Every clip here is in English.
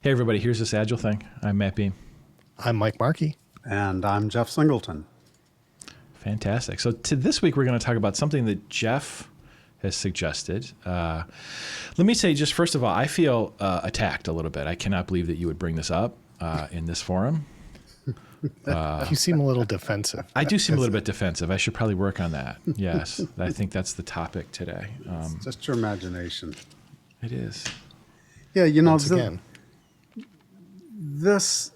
Hey, everybody, here's this Agile thing. I'm Matt Beam. I'm Mike Markey. And I'm Jeff Singleton. Fantastic. So this week, we're going to talk about something that Jeff has suggested. Let me say, just first of all, I feel attacked a little bit. I cannot believe that you would bring this up in this forum. You seem a little defensive. I do seem a little bit defensive. I should probably work on that. Yes, I think that's the topic today. It's just your imagination. It is. Yeah, you know, Once again. This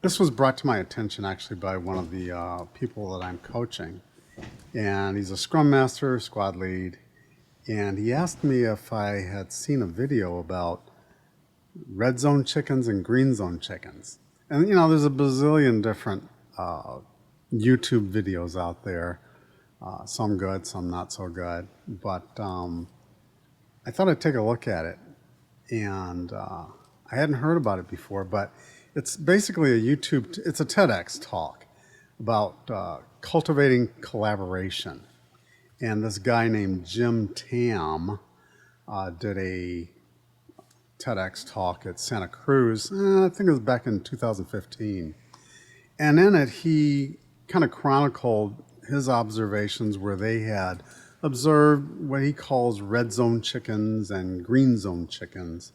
was brought to my attention actually by one of the people that I'm coaching. And he's a Scrum Master, squad lead. And he asked me if I had seen a video about red zone chickens and green zone chickens. And, you know, there's a bazillion different YouTube videos out there. Some good, some not so good. But I thought I'd take a look at it. And I hadn't heard about it before, but it's basically it's a TEDx talk about cultivating collaboration. And this guy named Jim Tam did a TEDx talk at Santa Cruz, I think it was back in 2015. And in it, he kind of chronicled his observations where they had observed what he calls red zone chickens and green zone chickens,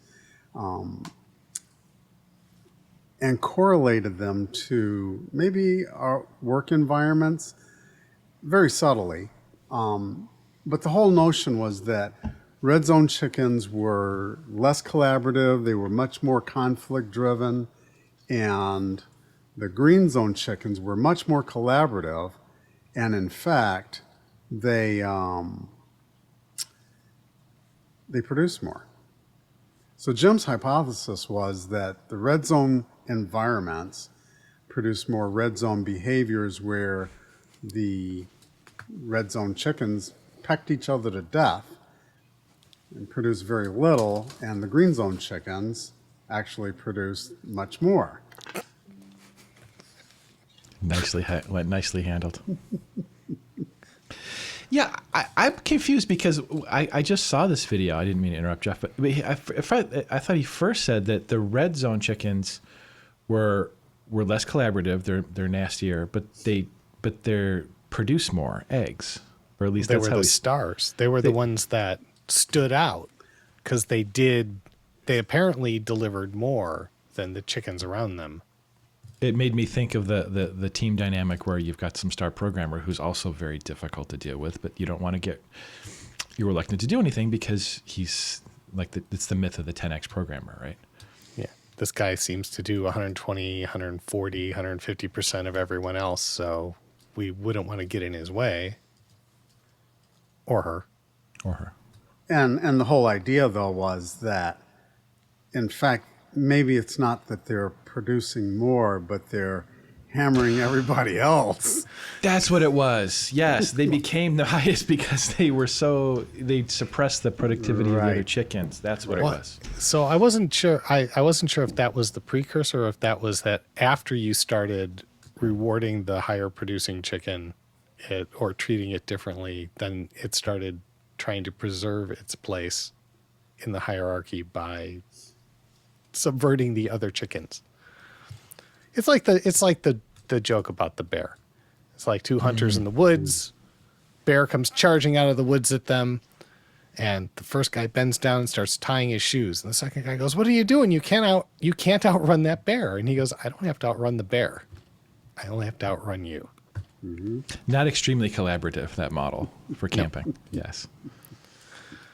and correlated them to maybe our work environments very subtly. But the whole notion was that red zone chickens were less collaborative, they were much more conflict driven, and the green zone chickens were much more collaborative, and in fact, they produce more. So Jim's hypothesis was that the red zone environments produce more red zone behaviors where the red zone chickens pecked each other to death and produced very little, and the green zone chickens actually produced much more. Nicely handled. Yeah, I'm confused because I just saw this video. I didn't mean to interrupt Jeff, but I thought he first said that the red zone chickens were less collaborative. They're nastier, but they produce more eggs, or at least They that's were how the stars. They were the ones that stood out because they apparently delivered more than the chickens around them. It made me think of the team dynamic where you've got some star programmer who's also very difficult to deal with, but you don't want to get you're reluctant to do anything because he's like it's the myth of the 10x programmer, right? Yeah. This guy seems to do 120, 140, 150% of everyone else, so we wouldn't want to get in his way. Or her. And the whole idea, though, was that, in fact, maybe it's not that they're producing more, but they're hammering everybody else. That's what it was. Yes, they became the highest because they suppressed the productivity of the other chickens. That's what it was. So I wasn't sure. I wasn't sure if that was the precursor or if that was that after you started rewarding the higher producing chicken or treating it differently, then it started trying to preserve its place in the hierarchy by subverting the other chickens. It's like the joke about the bear. It's like two hunters in the woods. Bear comes charging out of the woods at them, and the first guy bends down and starts tying his shoes. And the second guy goes, "What are you doing? You can't outrun that bear." And he goes, "I don't have to outrun the bear. I only have to outrun you." Mm-hmm. Not extremely collaborative, that model for camping. No. Yes.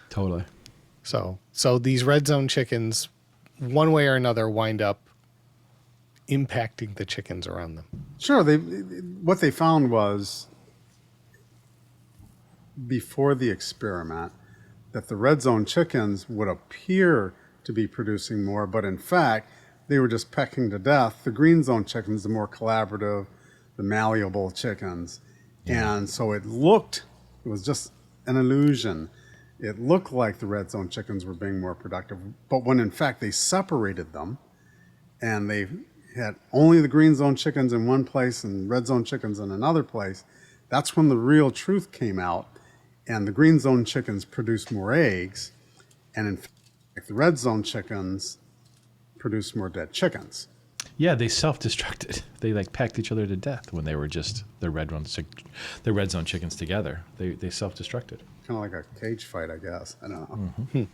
Totally. So these red zone chickens, one way or another, wind up impacting the chickens around them. Sure. What they found was, before the experiment, that the red zone chickens would appear to be producing more, but in fact, they were just pecking to death the green zone chickens, the more collaborative, the malleable chickens. Yeah. And so it was just an illusion. It looked like the red zone chickens were being more productive, but when in fact they separated them and they had only the green zone chickens in one place and red zone chickens in another place, that's when the real truth came out, and the green zone chickens produced more eggs, and in fact the red zone chickens produce more dead chickens. Yeah, they self-destructed. They like packed each other to death when they were just the red zone chickens together. They self-destructed. Kind of like a cage fight, I guess. I don't know.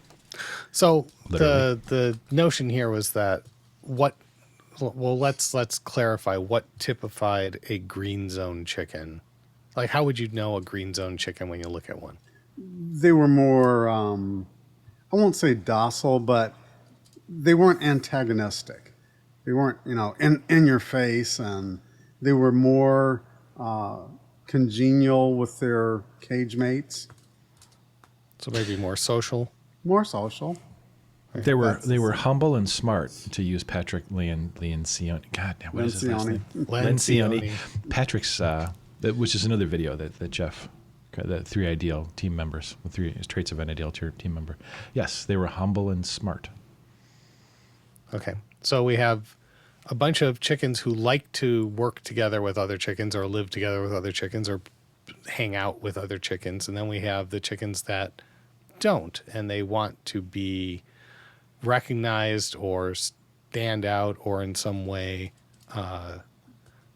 So Literally. the notion here was that let's clarify what typified a green zone chicken. Like, how would you know a green zone chicken when you look at one? They were more, I won't say docile, but they weren't antagonistic. They weren't, in your face, and they were more congenial with their cage mates, So maybe more social. more social. They were humble and smart, to use Patrick Lencioni. God damn, what is his last Lencioni. name? Lencioni. Patrick's, which is another video that Jeff, the 3 ideal team members, the 3 traits of an ideal team member. Yes, they were humble and smart. Okay. So we have a bunch of chickens who like to work together with other chickens or live together with other chickens or hang out with other chickens. And then we have the chickens that don't, and they want to be recognized or stand out or in some way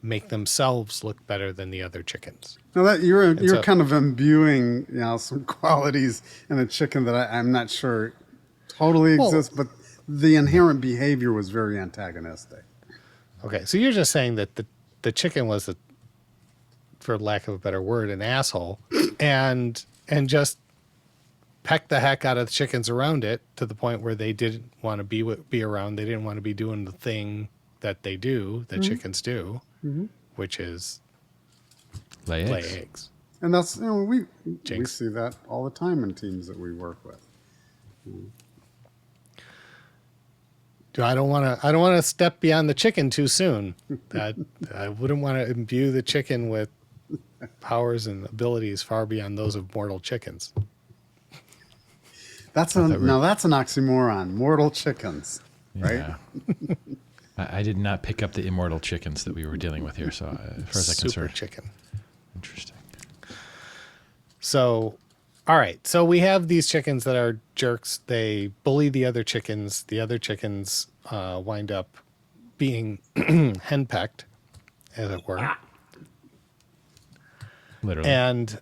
make themselves look better than the other chickens. Now that you're so- kind of imbuing, some qualities in a chicken that I'm not sure totally Well- exist, but the inherent behavior was very antagonistic. Okay. So you're just saying that the chicken was, for lack of a better word, an asshole and just pecked the heck out of the chickens around it to the point where they didn't want to be around. They didn't want to be doing the thing that they do, that chickens do, which is Lay lay eggs. eggs. And that's, we Jinx. see that all the time in teams that we work with. I don't want to step beyond the chicken too soon. I wouldn't want to imbue the chicken with powers and abilities far beyond those of mortal chickens. Now that's an oxymoron. Mortal chickens, right? Yeah. I did not pick up the immortal chickens that we were dealing with here. So as far as I'm Super concerned, chicken. interesting. So, all right. So we have these chickens that are jerks. They bully the other chickens. The other chickens wind up being henpecked, as it were. Literally. And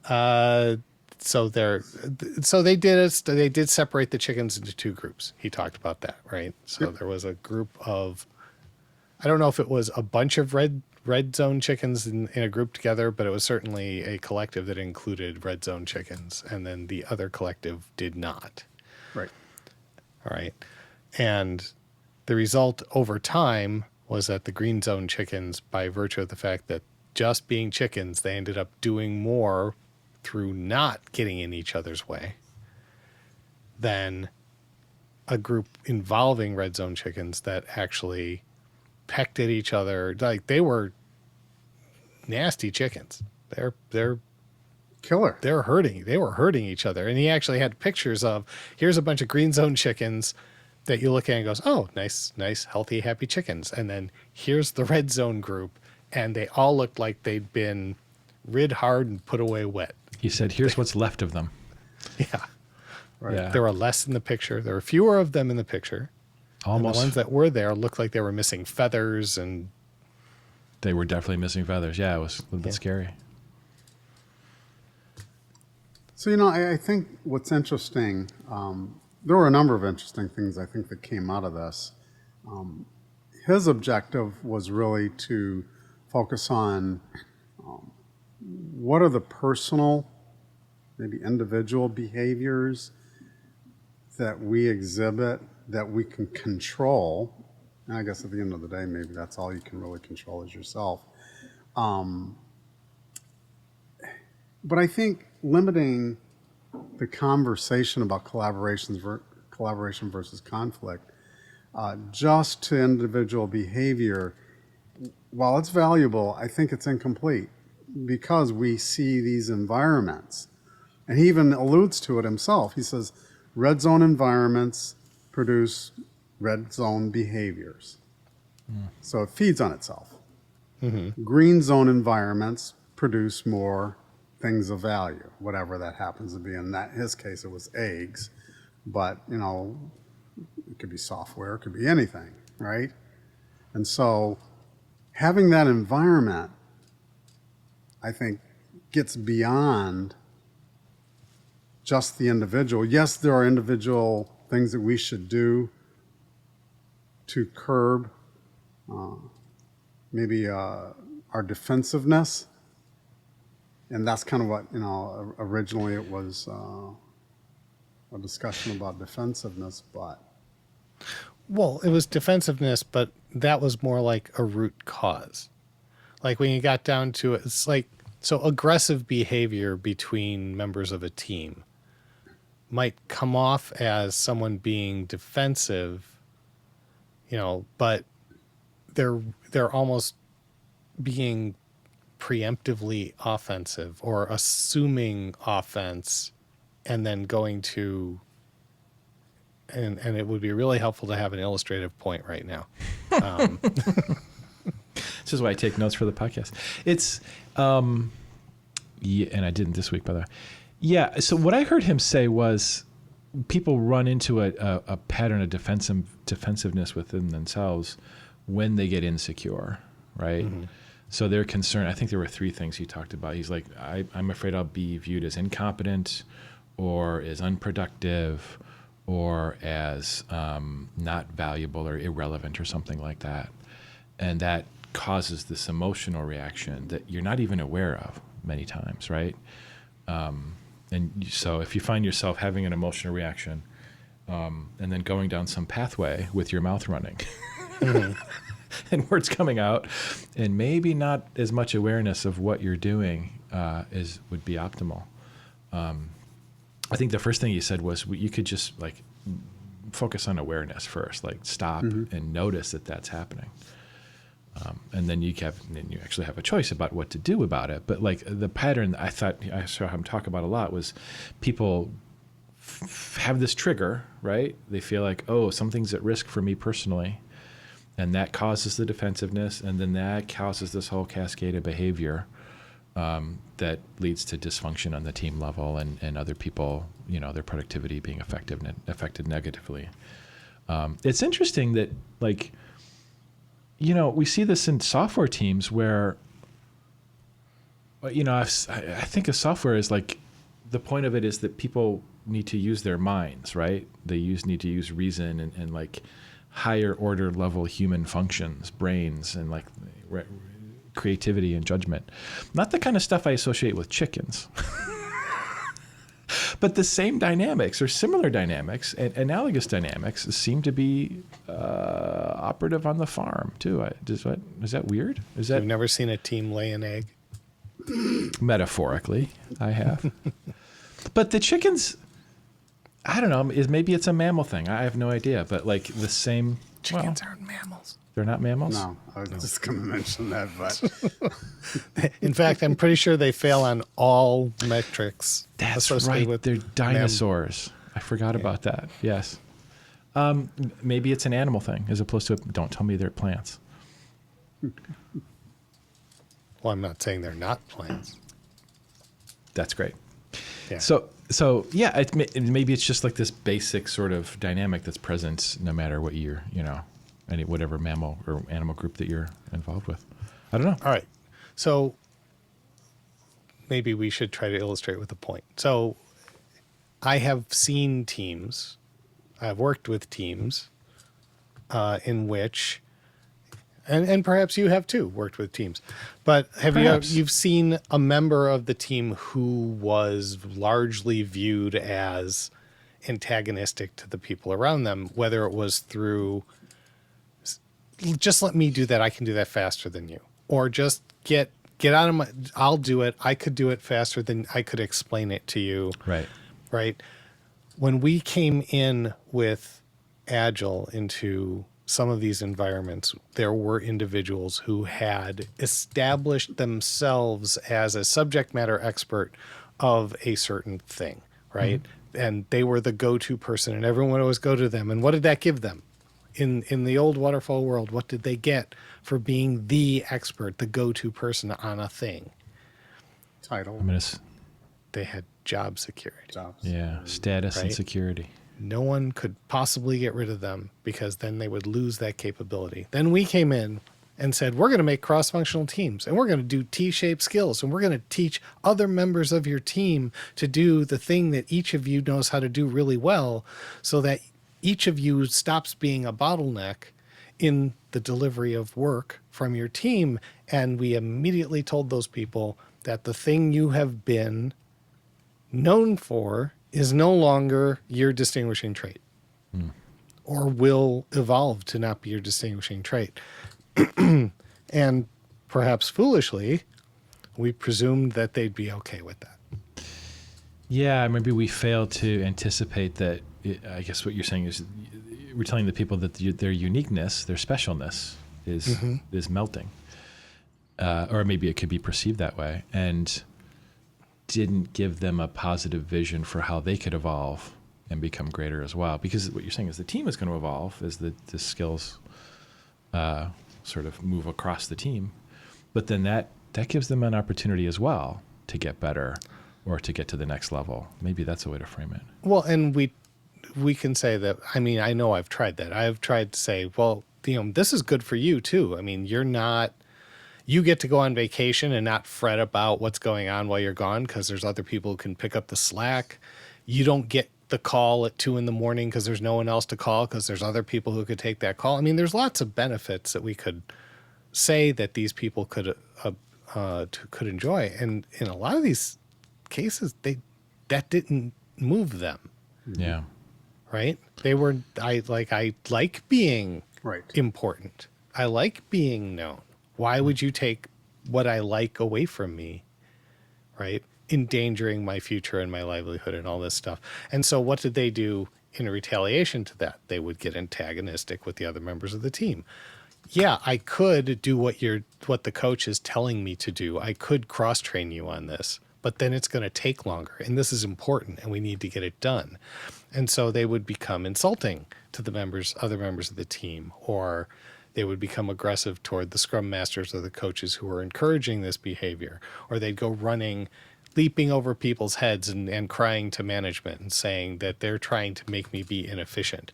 so they did separate the chickens into 2 groups. He talked about that, right? So there was a group of, I don't know if it was a bunch of red zone chickens in a group together, but it was certainly a collective that included red zone chickens, and then the other collective did not. Right. All right. And the result over time was that the green zone chickens, by virtue of the fact that just being chickens, they ended up doing more through not getting in each other's way than a group involving red zone chickens that actually pecked at each other. Like, they were nasty chickens. They're Killer. they were hurting each other. And he actually had pictures of, here's a bunch of green zone chickens that you look at and goes, oh, nice, healthy, happy chickens. And then here's the red zone group, and they all looked like they'd been rid hard and put away wet. He said, "Here's what's left of them." Yeah. Right. Yeah. There were less in the picture. There were fewer of them in the picture. And Almost. the ones that were there looked like they were missing feathers, and They were definitely missing feathers. Yeah, it was a little bit scary. So, I think what's interesting, there were a number of interesting things I think that came out of this. His objective was really to focus on what are the personal, maybe individual behaviors that we exhibit that we can control. And I guess at the end of the day, maybe that's all you can really control is yourself. But I think limiting the conversation about collaboration versus conflict just to individual behavior, while it's valuable, I think it's incomplete because we see these environments. And he even alludes to it himself. He says, red zone environments produce red zone behaviors. So it feeds on itself. Green zone environments produce more things of value, whatever that happens to be. In his case, it was eggs. But, It could be software, it could be anything, right? And so having that environment, I think, gets beyond just the individual. Yes, there are individual things that we should do to curb maybe our defensiveness. And that's kind of what, originally it was a discussion about defensiveness, but Well, it was defensiveness, but that was more like a root cause. Like when you got down to it, it's like, so aggressive behavior between members of a team might come off as someone being defensive, but they're almost being preemptively offensive or assuming offense and then going to and it would be really helpful to have an illustrative point right now. This is why I take notes for the podcast. It's, yeah, and I didn't this week, by the way. Yeah. So what I heard him say was people run into a pattern of defensiveness within themselves when they get insecure, right? Mm-hmm. So they're concerned. I think there were three things he talked about. He's like, I'm afraid I'll be viewed as incompetent or as unproductive or as not valuable or irrelevant or something like that. And that causes this emotional reaction that you're not even aware of many times, right? So if you find yourself having an emotional reaction and then going down some pathway with your mouth running mm-hmm. and words coming out and maybe not as much awareness of what you're doing would be optimal. I think the first thing you said was you could just like focus on awareness first, like stop mm-hmm. and notice that that's happening. And then you actually have a choice about what to do about it. But like the pattern I thought I saw him talk about a lot was people have this trigger, right? They feel like, oh, something's at risk for me personally. And that causes the defensiveness. And then that causes this whole cascade of behavior that leads to dysfunction on the team level and other people, their productivity being affected negatively. It's interesting that like, we see this in software teams where, I think of software as like, the point of it is that people need to use their minds, right? They need to use reason and like higher order level human functions, brains, and like creativity and judgment. Not the kind of stuff I associate with chickens. But the same dynamics or similar dynamics and analogous dynamics seem to be operative on the farm too. Is that weird? You've never seen a team lay an egg? Metaphorically, I have. But the chickens, I don't know. Maybe it's a mammal thing. I have no idea. But like the same. Chickens aren't mammals. They're not mammals? No, I was just going to mention that. But in fact, I'm pretty sure they fail on all metrics. That's right. They're dinosaurs. I forgot about that. Yes. Maybe it's an animal thing as opposed to don't tell me they're plants. Well, I'm not saying they're not plants. That's great. Yeah. So yeah, maybe it's just like this basic sort of dynamic that's present no matter what you're, whatever mammal or animal group that you're involved with. I don't know. All right. So maybe we should try to illustrate with a point. So I have seen teams, I've worked with teams in which, and perhaps you have too worked with teams, but you've seen a member of the team who was largely viewed as antagonistic to the people around them, whether it was through just let me do that, I can do that faster than you, or just get out of I'll do it, I could do it faster than I could explain it to you. Right. When we came in with Agile into some of these environments, there were individuals who had established themselves as a subject matter expert of a certain thing, right? Mm-hmm. And they were the go-to person, and everyone would always go to them. And what did that give them? In the old waterfall world, what did they get for being the expert, the go-to person on a thing? Title. They had job security. Jobs. Yeah, status and security. No one could possibly get rid of them because then they would lose that capability. Then we came in and said, we're going to make cross-functional teams and we're going to do T-shaped skills and we're going to teach other members of your team to do the thing that each of you knows how to do really well so that each of you stops being a bottleneck in the delivery of work from your team. And we immediately told those people that the thing you have been known for is no longer your distinguishing trait or will evolve to not be your distinguishing trait. And perhaps foolishly, we presumed that they'd be okay with that. Yeah, maybe we failed to anticipate that. I guess what you're saying is we're telling the people that their uniqueness, their specialness is melting. Or maybe it could be perceived that way, and didn't give them a positive vision for how they could evolve and become greater as well. Because what you're saying is the team is going to evolve as the skills sort of move across the team. But then that gives them an opportunity as well to get better or to get to the next level. Maybe that's a way to frame it. Well, and we can say that, I mean, I know I've tried that. I've tried to say, well, this is good for you too. I mean, you get to go on vacation and not fret about what's going on while you're gone because there's other people who can pick up the slack. You don't get the call at 2 a.m. because there's no one else to call because there's other people who could take that call. I mean, there's lots of benefits that we could say that these people could enjoy. And in a lot of these cases, that didn't move them. Yeah. Right? They were, I like being Right. important. I like being known. Why would you take what I like away from me, right? Endangering my future and my livelihood and all this stuff. And so what did they do in retaliation to that? They would get antagonistic with the other members of the team. Yeah, I could do what the coach is telling me to do. I could cross-train you on this, but then it's going to take longer. And this is important and we need to get it done. And so they would become insulting to the other members of the team, or they would become aggressive toward the scrum masters or the coaches who were encouraging this behavior, or they'd go running, leaping over people's heads and crying to management and saying that they're trying to make me be inefficient,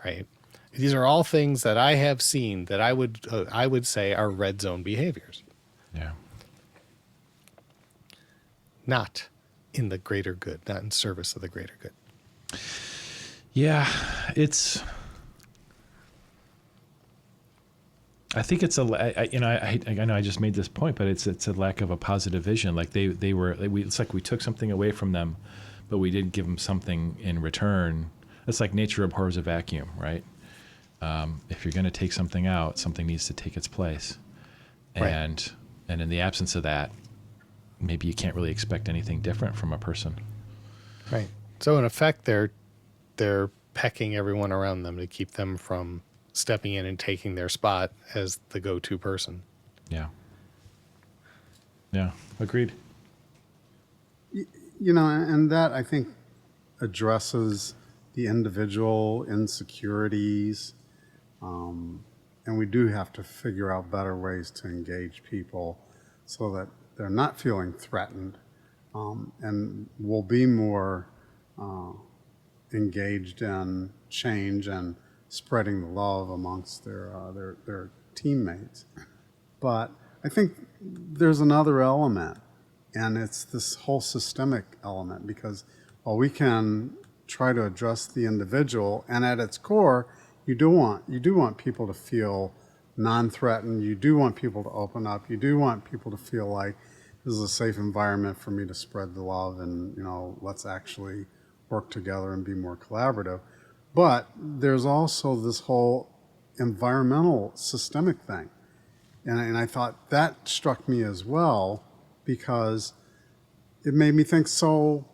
right? These are all things that I have seen that I would say are red zone behaviors. Yeah. Not in the greater good, not in service of the greater good. Yeah, I think it's I know I just made this point, but it's a lack of a positive vision. Like it's like we took something away from them, but we didn't give them something in return. It's like nature abhors a vacuum, right? If you're going to take something out, something needs to take its place. And in the absence of that, maybe you can't really expect anything different from a person. Right. So in effect, they're pecking everyone around them to keep them from stepping in and taking their spot as the go-to person. Yeah. Yeah. Agreed. And that I think addresses the individual insecurities. And we do have to figure out better ways to engage people so that they're not feeling threatened, and will be more engaged in change and spreading the love amongst their teammates. But I think there's another element, and it's this whole systemic element, because while we can try to address the individual, and at its core, you do want people to feel non-threatened. You do want people to open up. You do want people to feel like this is a safe environment for me to spread the love, and let's actually work together and be more collaborative. But there's also this whole environmental systemic thing. And I thought that struck me as well, because it made me think, so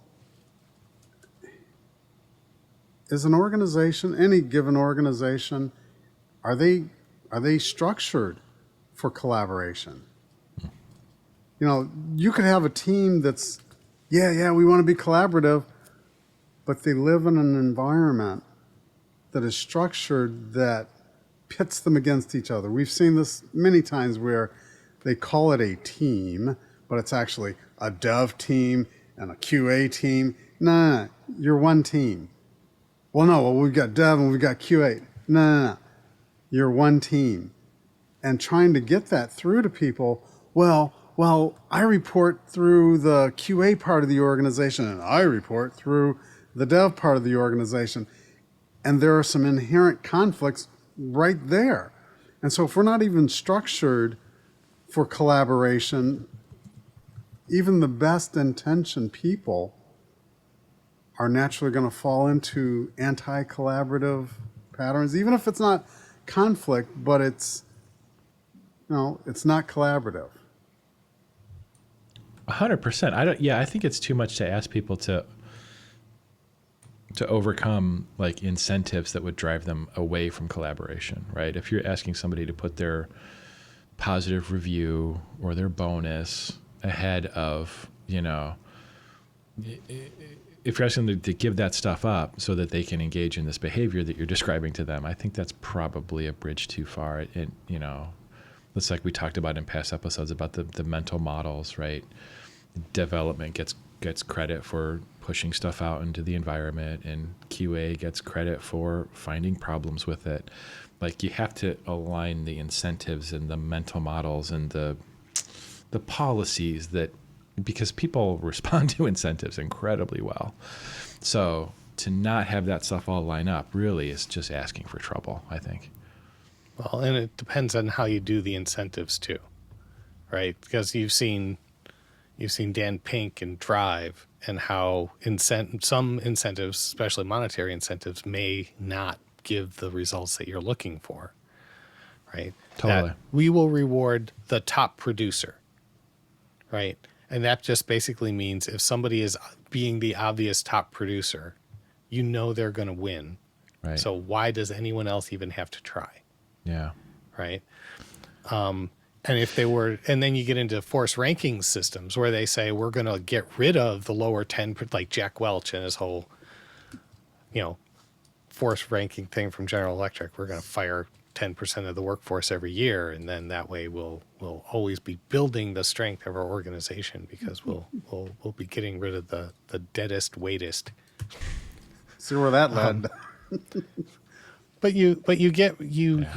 is an organization, any given organization, are they structured for collaboration? You could have a team that's, we want to be collaborative, but they live in an environment that is structured that pits them against each other. We've seen this many times where they call it a team, but it's actually a dev team and a QA team. No, you're one team. Well, no, well, we've got dev and we've got QA. No. You're one team. And trying to get that through to people, well, I report through the QA part of the organization and I report through the dev part of the organization. And there are some inherent conflicts right there. And so if we're not even structured for collaboration, even the best intentioned people are naturally going to fall into anti-collaborative patterns, even if it's not conflict, but it's not collaborative. 100%. I think it's too much to ask people to overcome like incentives that would drive them away from collaboration, right? If you're asking somebody to put their positive review or their bonus ahead of, if you're asking them to give that stuff up so that they can engage in this behavior that you're describing to them, I think that's probably a bridge too far. It's like we talked about in past episodes about the mental models, right? Development gets credit for pushing stuff out into the environment, and QA gets credit for finding problems with it. Like, you have to align the incentives and the mental models and the policies because people respond to incentives incredibly well. So to not have that stuff all line up really is just asking for trouble, I think. Well, and it depends on how you do the incentives too, right? Because you've seen Dan Pink and Drive, and how some incentives, especially monetary incentives, may not give the results that you're looking for, right? Totally. That we will reward the top producer, right? And that just basically means if somebody is being the obvious top producer, they're going to win. Right. So why does anyone else even have to try? Yeah. Right. And then you get into force ranking systems where they say, we're going to get rid of the lower 10, like Jack Welch and his whole, force ranking thing from General Electric. We're going to fire 10% of the workforce every year. And then that way we'll always be building the strength of our organization, because we'll be getting rid of the deadest, weightest. See where that led. But you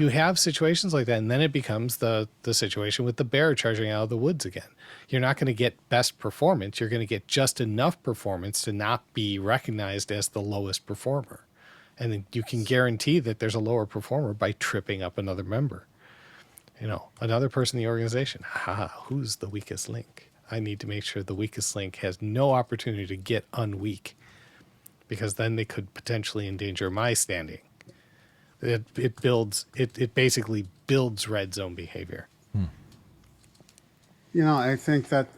have situations like that, and then it becomes the situation with the bear charging out of the woods again. You're not going to get best performance. You're going to get just enough performance to not be recognized as the lowest performer. And then you can guarantee that there's a lower performer by tripping up another member. Another person in the organization. Who's the weakest link? I need to make sure the weakest link has no opportunity to get unweak, because then they could potentially endanger my standing. It basically builds red zone behavior. I think that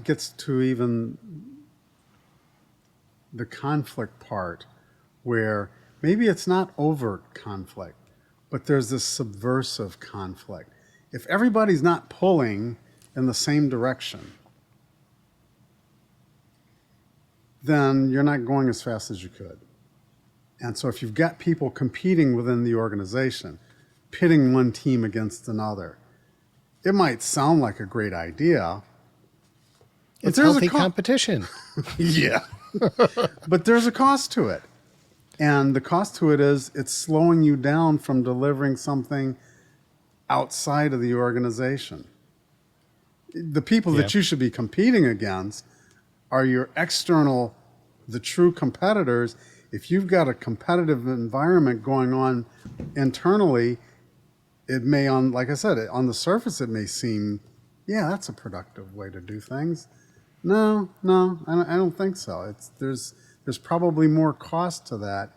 gets to even the conflict part, where maybe it's not overt conflict, but there's this subversive conflict. If everybody's not pulling in the same direction, then you're not going as fast as you could. And so if you've got people competing within the organization, pitting one team against another, it might sound like a great idea. It's healthy competition. Yeah. But there's a cost to it. And the cost to it is it's slowing you down from delivering something outside of the organization. The people that you should be competing against are your external, the true competitors. If you've got a competitive environment going on internally, it may, like I said, on the surface, it may seem, that's a productive way to do things. No, I don't think so. There's probably more cost to that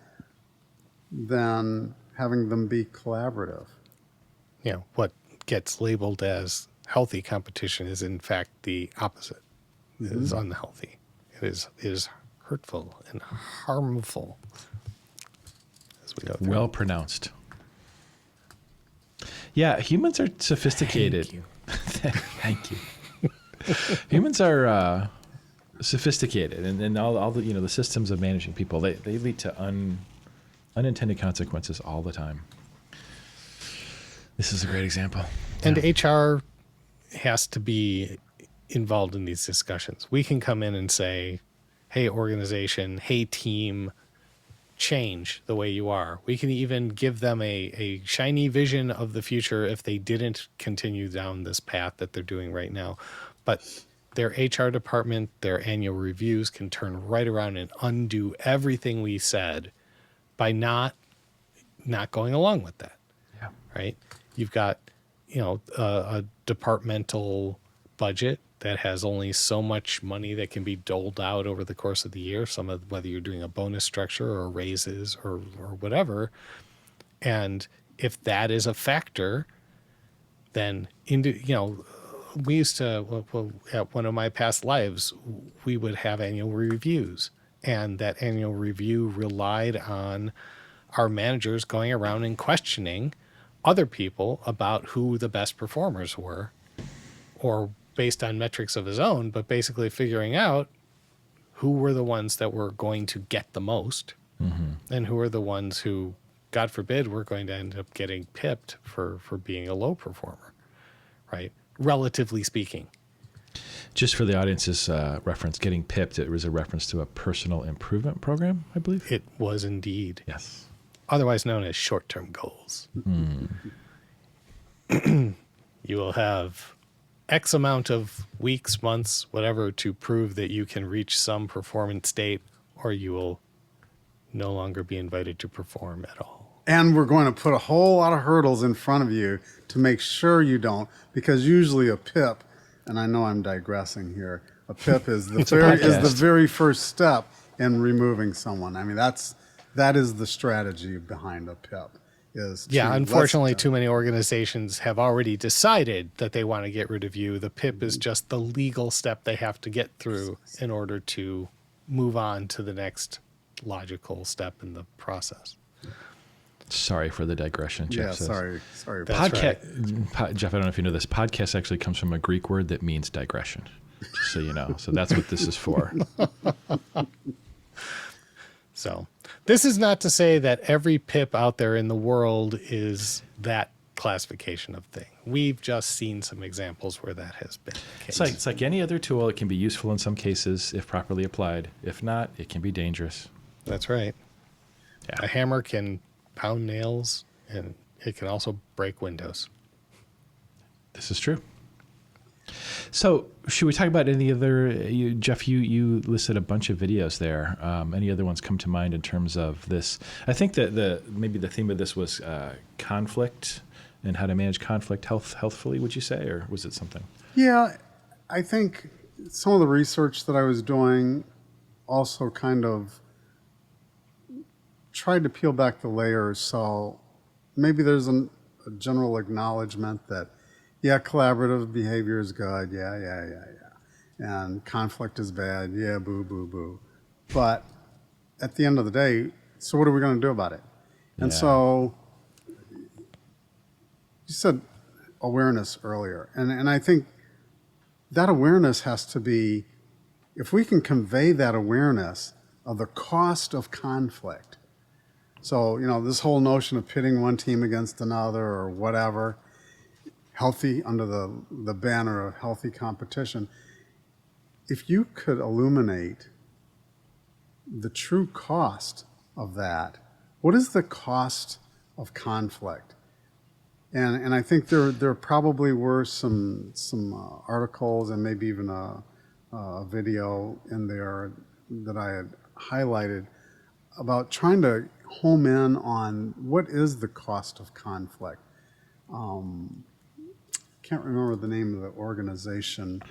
than having them be collaborative. What gets labeled as healthy competition is in fact the opposite. It is unhealthy. It is hurtful and harmful, as we go through. Well pronounced. Yeah, humans are sophisticated. Thank you. Thank you. Humans are sophisticated, and all the the systems of managing people, they lead to unintended consequences all the time. This is a great example. And HR has to be involved in these discussions. We can come in and say, hey, organization, hey, team, change the way you are. We can even give them a shiny vision of the future if they didn't continue down this path that they're doing right now. But their HR department, their annual reviews can turn right around and undo everything we said by not going along with that. Yeah. Right? You've got, a departmental budget that has only so much money that can be doled out over the course of the year. Whether you're doing a bonus structure or raises or whatever. And if that is a factor, then we used to, at one of my past lives, we would have annual reviews, and that annual review relied on our managers going around and questioning other people about who the best performers were, or based on metrics of his own, but basically figuring out who were the ones that were going to get the most, and who are the ones who, God forbid, were going to end up getting pipped for being a low performer, right? Relatively speaking. Just for the audience's reference, getting pipped, it was a reference to a personal improvement program, I believe. It was indeed. Yes. Otherwise known as short-term goals. You will have X amount of weeks, months, whatever, to prove that you can reach some performance state, or you will no longer be invited to perform at all. And we're going to put a whole lot of hurdles in front of you to make sure you don't, because usually a PIP, and I know I'm digressing here, a PIP is the very first step in removing someone. I mean, that is the strategy behind a PIP. Unfortunately, too many organizations have already decided that they want to get rid of you. The PIP is just the legal step they have to get through in order to move on to the next logical step in the process. Sorry for the digression, Jeff. Yeah, says. sorry. Jeff, I don't know if you know this. Podcast actually comes from a Greek word that means digression, just so you know. So that's what this is for. So this is not to say that every PIP out there in the world is that classification of thing. We've just seen some examples where that has been the case. It's like any other tool. It can be useful in some cases if properly applied. If not, it can be dangerous. That's right. Yeah. A hammer can pound nails, and it can also break windows. This is true. So should we talk about any other, Jeff, you listed a bunch of videos there. Any other ones come to mind in terms of this? I think that maybe the theme of this was conflict and how to manage conflict healthfully, would you say, or was it something? Yeah, I think some of the research that I was doing also kind of tried to peel back the layers. So maybe there's a general acknowledgement that, yeah, collaborative behavior is good. Yeah. And conflict is bad. Yeah, boo, boo, boo. But at the end of the day, so what are we going to do about it? And so you said awareness earlier. And I think that awareness has to be, if we can convey that awareness of the cost of conflict. So, this whole notion of pitting one team against another or whatever, healthy, under the banner of healthy competition, if you could illuminate the true cost of that, what is the cost of conflict? And I think there probably were some articles and maybe even a video in there that I had highlighted about trying to home in on what is the cost of conflict. Can't remember the name of the organization.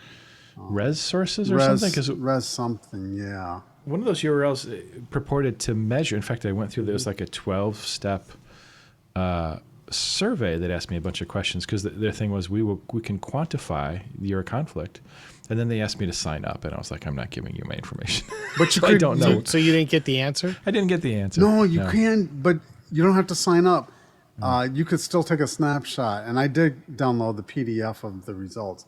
Res sources or something? Res something, yeah. One of those URLs purported to measure. In fact, I went through, there was like a 12-step survey that asked me a bunch of questions because their thing was we can quantify your conflict. And then they asked me to sign up, and I was like, I'm not giving you my information. But you I don't know. So you didn't get the answer? I didn't get the answer. No, you can, but you don't have to sign up. You could still take a snapshot, and I did download the PDF of the results.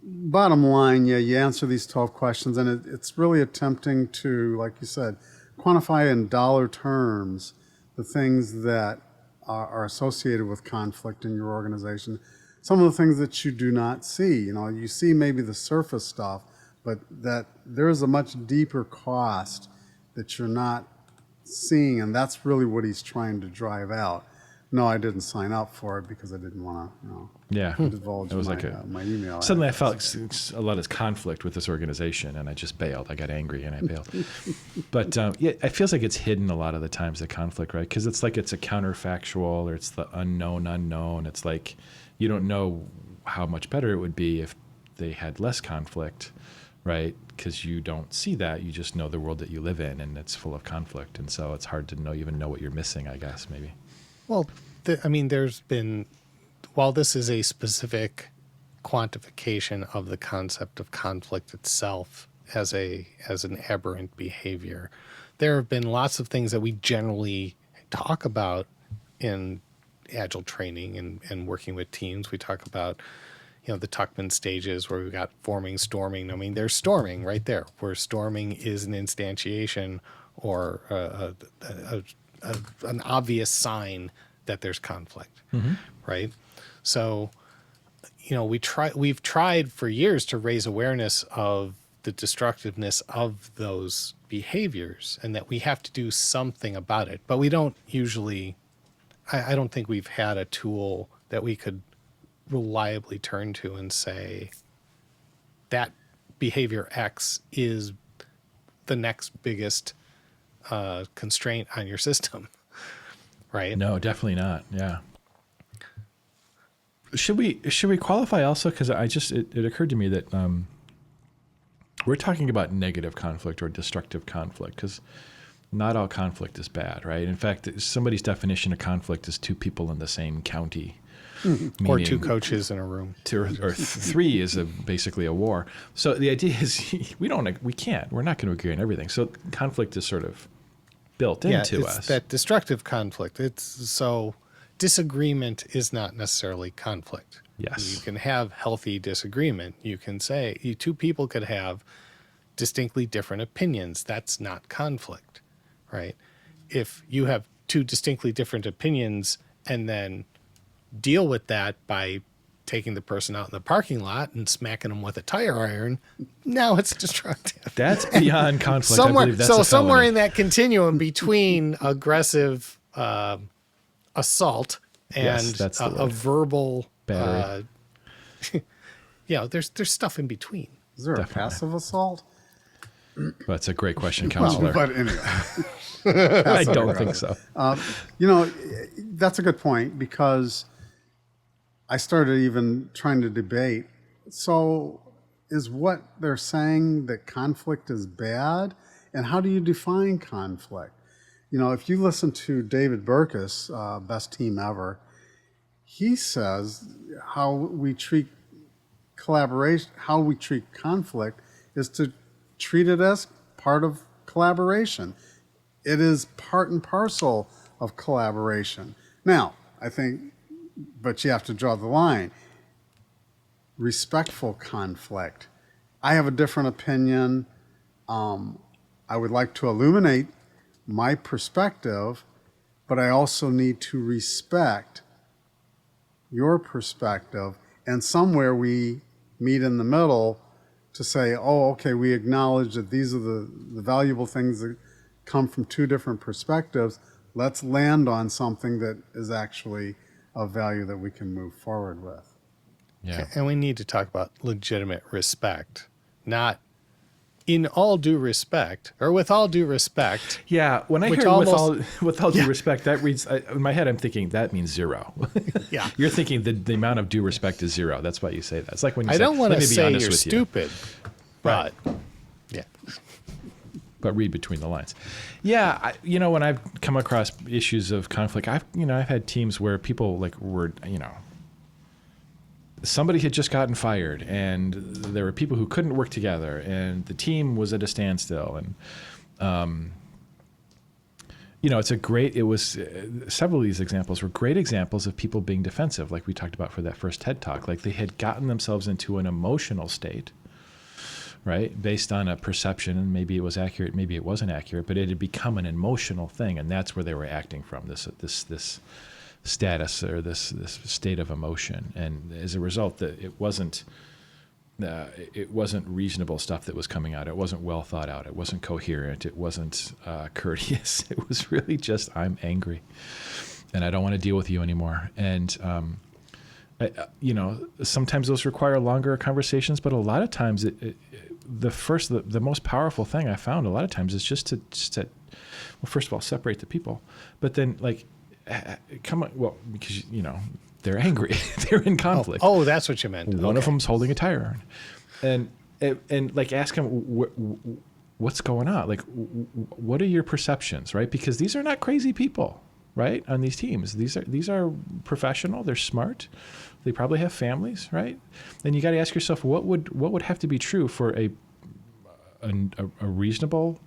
Bottom line, you answer these 12 questions, and it's really attempting to, like you said, quantify in dollar terms the things that are associated with conflict in your organization. Some of the things that you do not see. You see maybe the surface stuff, but that there's a much deeper cost that you're not seeing, and that's really what he's trying to drive out. No, I didn't sign up for it because I didn't want to, Yeah. divulge It was my, like my email. suddenly I address. felt a lot of conflict with this organization, and I just bailed. I got angry and I bailed. But yeah, it feels like it's hidden a lot of the times, the conflict, right? Because it's like it's a counterfactual, or it's the unknown. It's like you don't know how much better it would be if they had less conflict, right? Because you don't see that. You just know the world that you live in, and it's full of conflict. And so it's hard to even know what you're missing, I guess, maybe. Well, I mean, there's been, while this is a specific quantification of the concept of conflict itself as an aberrant behavior, there have been lots of things that we generally talk about in agile training and working with teams. We talk about, the Tuckman stages where we've got forming, storming. I mean, there's storming right there, where storming is an instantiation or an obvious sign that there's conflict, right? So, we've tried for years to raise awareness of the destructiveness of those behaviors and that we have to do something about it. But we don't usually, I don't think we've had a tool that we could reliably turn to and say that behavior X is the next biggest constraint on your system. Right? No, definitely not. Yeah. Should we qualify also? Because it occurred to me that we're talking about negative conflict or destructive conflict, because not all conflict is bad, right? In fact, somebody's definition of conflict is two people in the same county. Or two coaches in a room. Three is basically a war. So the idea is we're not going to agree on everything. So conflict is sort of built into us. That destructive conflict. So disagreement is not necessarily conflict. Yes. You can have healthy disagreement. You can say two people could have distinctly different opinions. That's not conflict, right? If you have two distinctly different opinions and then deal with that by taking the person out in the parking lot and smacking them with a tire iron, now it's destructive. That's beyond conflict. I believe that's a somewhere felony. in that continuum between aggressive assault and Yes, that's the a word. verbal Battery. there's stuff in between. Is there Definitely. a passive assault? That's a great question, counselor. But anyway. I don't think so. That's a good point, because I started even trying to debate. So is what they're saying that conflict is bad? And how do you define conflict? If you listen to David Burkus, Best Team Ever, he says how we treat collaboration, how we treat conflict is to treat it as part of collaboration. It is part and parcel of collaboration. Now, I think, but you have to draw the line. Respectful conflict. I have a different opinion. I would like to illuminate my perspective, but I also need to respect your perspective. And somewhere we meet in the middle to say, oh, okay, we acknowledge that these are the valuable things that come from two different perspectives. Let's land on something that is actually of value that we can move forward with. Yeah. And we need to talk about legitimate respect, not in all due respect or with all due respect. Yeah, when I Which hear almost- with all due respect, that reads in my head. I'm thinking that means zero. Yeah. You're thinking the amount of due respect is zero. That's why you say that. It's like when you I say, don't want "Let to me be say honest you're with stupid, but yeah. but read between the lines." Yeah, when I've come across issues of conflict, I've had teams where people were somebody had just gotten fired, and there were people who couldn't work together, and the team was at a standstill, and it was several of these examples were great examples of people being defensive, like we talked about for that first TED Talk. Like they had gotten themselves into an emotional state, right, based on a perception, and maybe it was accurate, maybe it wasn't accurate, but it had become an emotional thing, and that's where they were acting from, this status or this state of emotion. And as a result, that it wasn't it wasn't reasonable stuff that was coming out. It wasn't well thought out. It wasn't coherent. It wasn't courteous. It was really just, I'm angry and I don't want to deal with you anymore. And, sometimes those require longer conversations, but a lot of times the most powerful thing I found a lot of times is just to well, first of all, separate the people, but then come on, well, because, they're angry. They're in conflict. Oh, that's what you meant. One of them's holding a tire iron. And ask them, what's going on? What are your perceptions, right? Because these are not crazy people, right? On these teams. These are professional. They're smart. They probably have families, right? And you got to ask yourself, what would have to be true for a reasonable,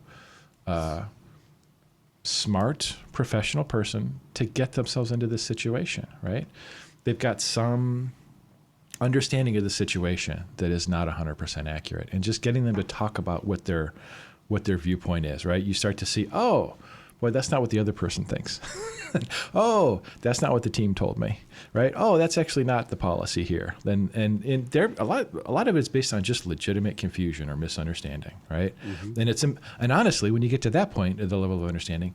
smart, professional person to get themselves into this situation, right? They've got some understanding of the situation that is not 100% accurate, and just getting them to talk about what their viewpoint is, right? You start to see, oh, boy, that's not what the other person thinks. Oh, that's not what the team told me, right? Oh, that's actually not the policy here. And there a lot of it's based on just legitimate confusion or misunderstanding, right? Mm-hmm. And honestly, when you get to that point at the level of understanding,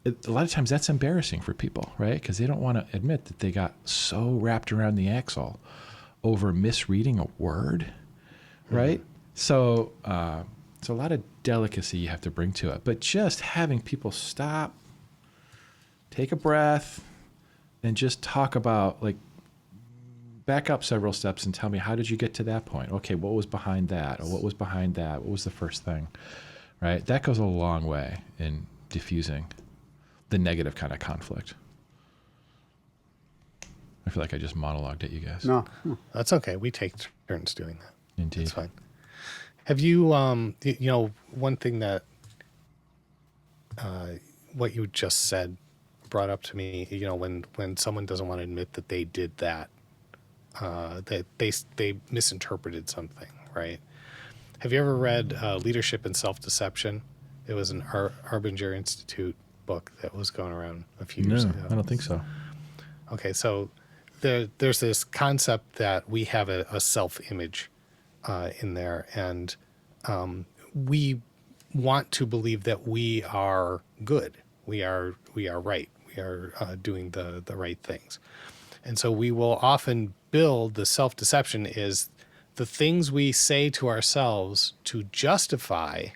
a lot of times that's embarrassing for people, right? Because they don't want to admit that they got so wrapped around the axle over misreading a word, right? Mm-hmm. So it's a lot of delicacy you have to bring to it. But just having people stop, take a breath, and just talk about, back up several steps and tell me, how did you get to that point? Okay, what was behind that? Or what was behind that? What was the first thing, right? That goes a long way in diffusing the negative kind of conflict. I feel like I just monologued at you guys. No. That's okay. We take turns doing that. Indeed. It's fine. Have you, one thing that what you just said brought up to me, when someone doesn't want to admit that they did that, that they misinterpreted something, right? Have you ever read Leadership and Self-Deception? It was an Harbinger Institute book that was going around a few years ago. I don't think so. Okay, so there's this concept that we have a self-image in there, and we want to believe that we are good, we are right, we are doing the right things, and so we will often build the self-deception is the things we say to ourselves to justify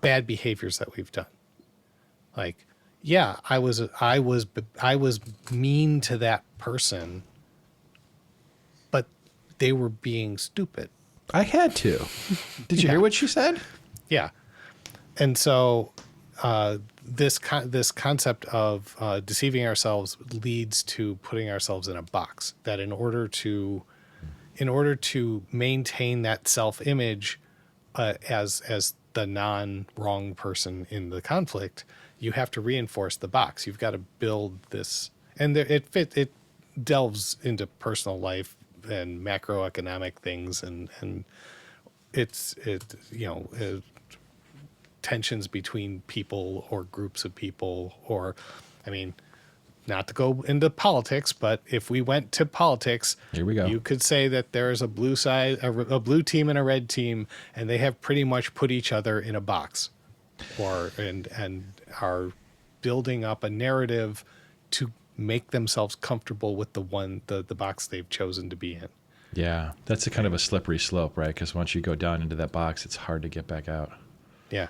bad behaviors that we've done. Like, yeah, I was mean to that person, but they were being stupid. I had to. Did you hear what she said? Yeah. And so this concept of deceiving ourselves leads to putting ourselves in a box, that in order to maintain that self-image as the non-wrong person in the conflict, you have to reinforce the box. You've got to build this, and it delves into personal life and macroeconomic things, and tensions between people or groups of people, or, I mean, not to go into politics, but if we went to politics, here we go. You could say that there is a blue side, a blue team and a red team, and they have pretty much put each other in a box, and are building up a narrative to make themselves comfortable with the box they've chosen to be in. Yeah, that's a kind of a slippery slope, right? Because once you go down into that box, it's hard to get back out. Yeah,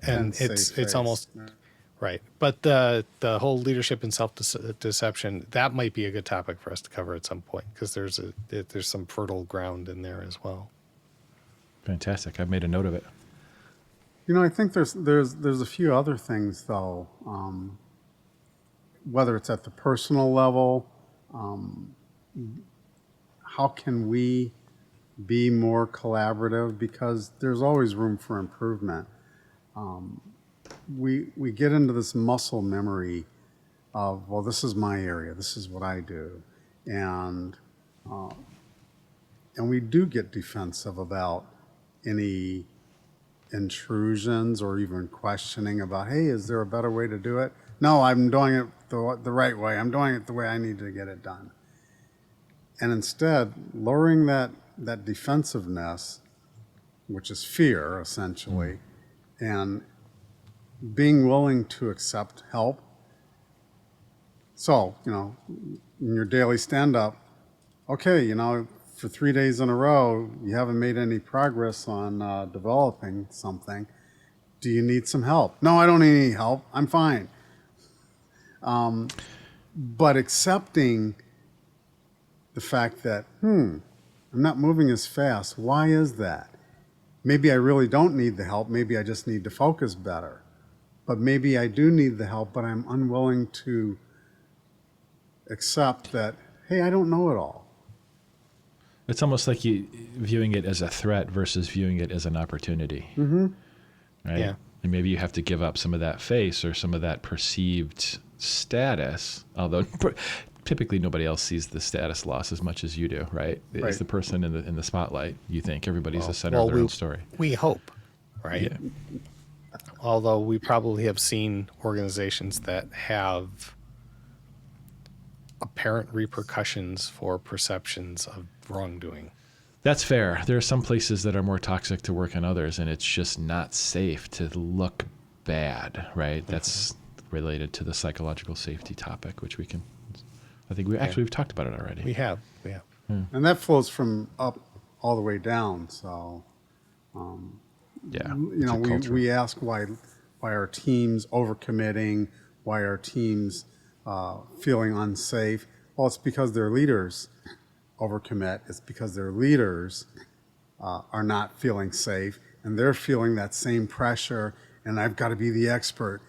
and it's almost right. But the whole leadership and self-deception, that might be a good topic for us to cover at some point, because there's some fertile ground in there as well. Fantastic. I've made a note of it. I think there's a few other things though, whether it's at the personal level, how can we be more collaborative? Because there's always room for improvement. We get into this muscle memory of, well, this is my area, this is what I do, and we do get defensive about any intrusions or even questioning about, hey, is there a better way to do it? No, I'm doing it the right way. I'm doing it the way I need to get it done. And instead, lowering that that defensiveness, which is fear essentially, and being willing to accept help. So, in your daily stand-up, okay, for 3 days in a row, you haven't made any progress on developing something. Do you need some help? No, I don't need any help. I'm fine. But accepting the fact that, I'm not moving as fast. Why is that? Maybe I really don't need the help. Maybe I just need to focus better. But maybe I do need the help, but I'm unwilling to accept that, hey, I don't know it all. It's almost like you viewing it as a threat versus viewing it as an opportunity. Mm-hmm. Right? Yeah. And maybe you have to give up some of that face or some of that perceived status, although typically nobody else sees the status loss as much as you do, right? Right. It's the person in the spotlight. You think everybody's the center Well, of their own story. We hope, right? Yeah. Although we probably have seen organizations that have apparent repercussions for perceptions of wrongdoing. That's fair. There are some places that are more toxic to work in others, and it's just not safe to look bad, right? That's related to the psychological safety topic, which I think we've talked about it already. We have. And that flows from up all the way down. So, Yeah. It's a culture. we ask why our teams overcommitting, why our teams feeling unsafe. Well, it's because their leaders overcommit. It's because their leaders are not feeling safe, and they're feeling that same pressure. And I've got to be the expert.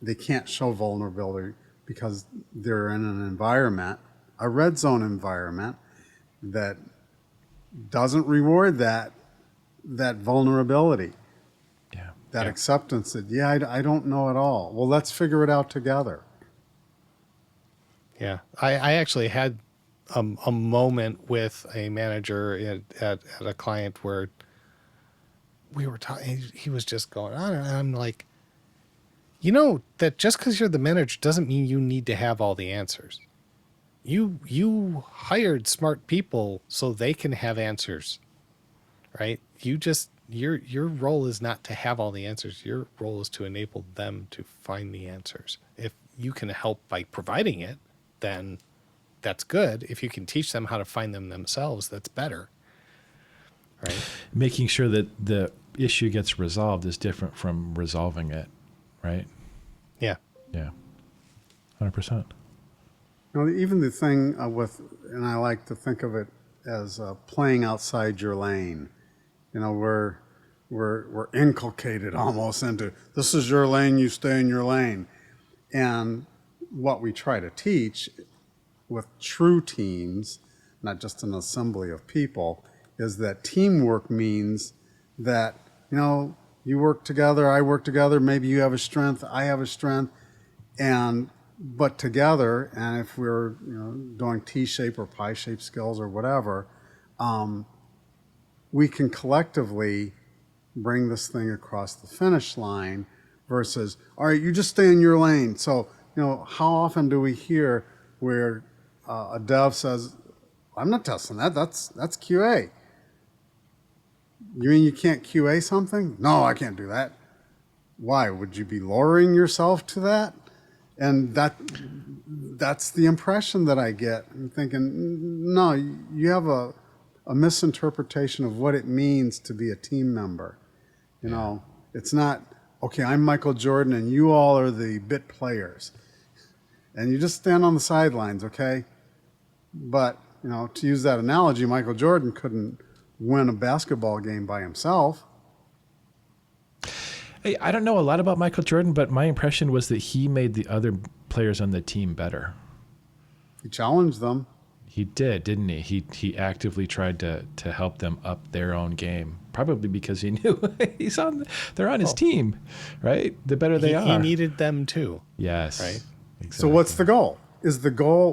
They can't show vulnerability because they're in an environment, a red zone environment, that doesn't reward that vulnerability. Yeah. That acceptance that, I don't know it all. Well, let's figure it out together. Yeah. I actually had a moment with a manager at a client where we were talking, he was just going on, and I'm like, that just because you're the manager doesn't mean you need to have all the answers. You hired smart people so they can have answers, right? Your role is not to have all the answers. Your role is to enable them to find the answers. If you can help by providing it, then that's good. If you can teach them how to find them themselves, that's better. Right? Making sure that the issue gets resolved is different from resolving it, right? Yeah. Yeah. 100%. Even the thing and I like to think of it as playing outside your lane. We're inculcated almost into, this is your lane, you stay in your lane. And what we try to teach with true teams, not just an assembly of people, is that teamwork means that, you work together, I work together, maybe you have a strength, I have a strength, but together, and if we're doing T-shape or pie-shaped skills or whatever, we can collectively bring this thing across the finish line versus, all right, you just stay in your lane. So, how often do we hear where a dev says, I'm not testing that, that's QA. You mean you can't QA something? No, I can't do that. Why? Would you be lowering yourself to that? And that's the impression that I get. I'm thinking, no, you have a misinterpretation of what it means to be a team member. It's not, okay, I'm Michael Jordan and you all are the bit players. And you just stand on the sidelines, okay? But, to use that analogy, Michael Jordan couldn't win a basketball game by himself. Hey, I don't know a lot about Michael Jordan, but my impression was that he made the other players on the team better. He challenged them. He did, didn't he? He actively tried to help them up their own game, probably because he knew they're on his team, right? The better they are. He needed them too. Yes. Right. Exactly. So what's the goal?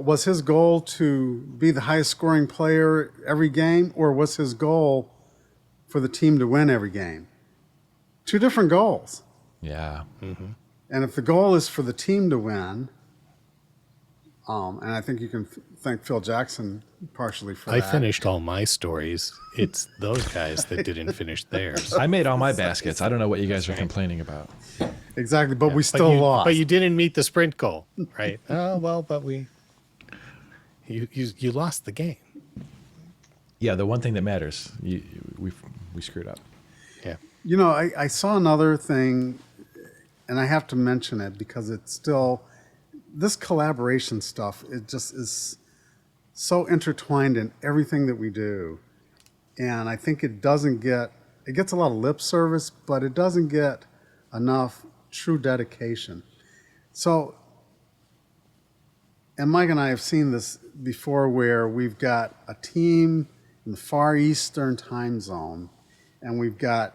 Was his goal to be the highest scoring player every game, or was his goal for the team to win every game? Two different goals. Yeah. Mm-hmm. And if the goal is for the team to win, And I think you can thank Phil Jackson partially for I that. finished all my stories. It's those guys that didn't finish theirs. I made all my baskets. I don't know what you guys are complaining about. Exactly, but we But still you, lost. But you didn't meet the sprint goal, right? Oh well, but you lost the game. Yeah, the one thing that matters, we screwed up. Yeah. You know, I saw another thing, and I have to mention it because it's still, this collaboration stuff, it just is so intertwined in everything that we do. And I think it gets a lot of lip service, but it doesn't get enough true dedication. So, and Mike and I have seen this before where we've got a team in the Far Eastern time zone, and we've got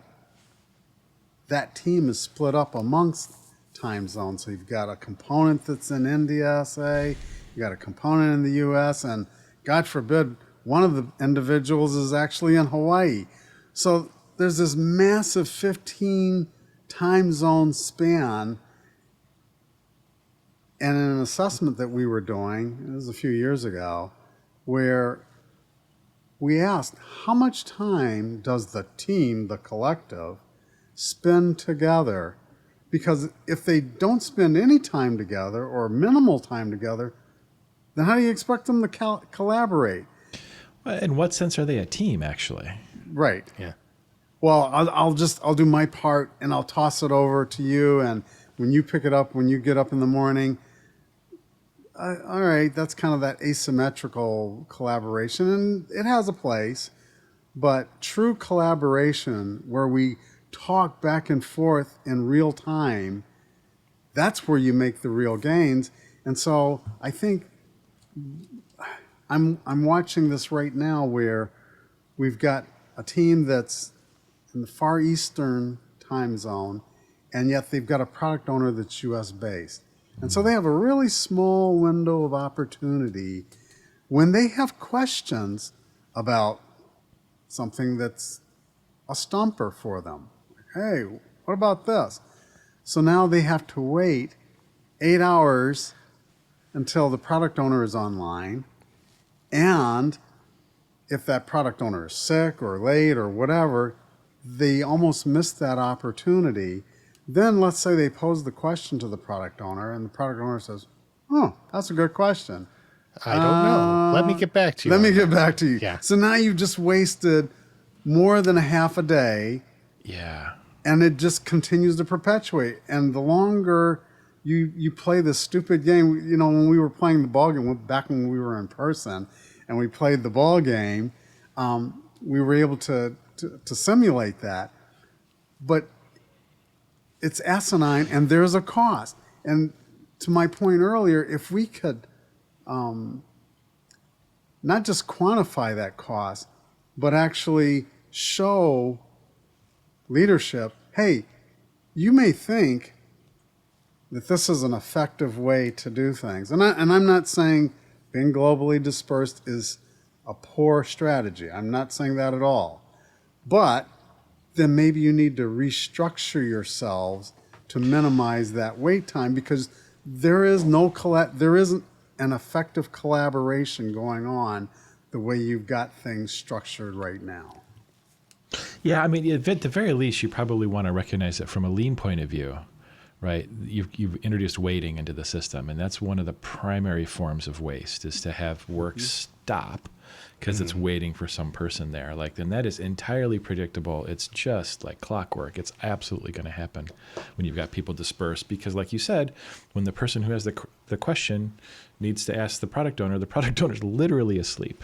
that team is split up amongst time zones. So you've got a component that's in India, say, you got a component in the US, and God forbid, one of the individuals is actually in Hawaii. So there's this massive 15 time zone span. And in an assessment that we were doing, it was a few years ago, where we asked, how much time does the team, the collective, spend together? Because if they don't spend any time together or minimal time together, then how do you expect them to collaborate? In what sense are they a team, actually? Right. Yeah. Well, I'll do my part and I'll toss it over to you. And when you pick it up, when you get up in the morning, all right, that's kind of that asymmetrical collaboration, and it has a place. But true collaboration, where we talk back and forth in real time, that's where you make the real gains. And so I think I'm watching this right now where we've got a team that's in the Far Eastern time zone, and yet they've got a product owner that's US based. And so they have a really small window of opportunity when they have questions about something that's a stumper for them. Hey, what about this? So now they have to wait 8 hours until the product owner is online. And if that product owner is sick or late or whatever, they almost missed that opportunity. Then let's say they pose the question to the product owner, and the product owner says, oh, that's a good question. I don't know. Let me get back to you. Let me get back to you. Yeah. So now you've just wasted more than a half a day, Yeah. and it just continues to perpetuate. And the longer you play this stupid game, you know, when we were playing the ball game, back when we were in person, and we played the ball game, we were able to simulate that. But it's asinine, and there's a cost. And to my point earlier, if we could not just quantify that cost, but actually show leadership, hey, you may think that this is an effective way to do things. And I'm not saying being globally dispersed is a poor strategy. I'm not saying that at all. But then maybe you need to restructure yourselves to minimize that wait time, because there isn't an effective collaboration going on the way you've got things structured right now. Yeah, I mean, at the very least, you probably want to recognize it from a lean point of view, right? You've introduced waiting into the system, and that's one of the primary forms of waste, is to have work stop because it's waiting for some person there. Like, then that is entirely predictable. It's just like clockwork. It's absolutely going to happen when you've got people dispersed, because like you said, when the person who has the question needs to ask the product owner is literally asleep.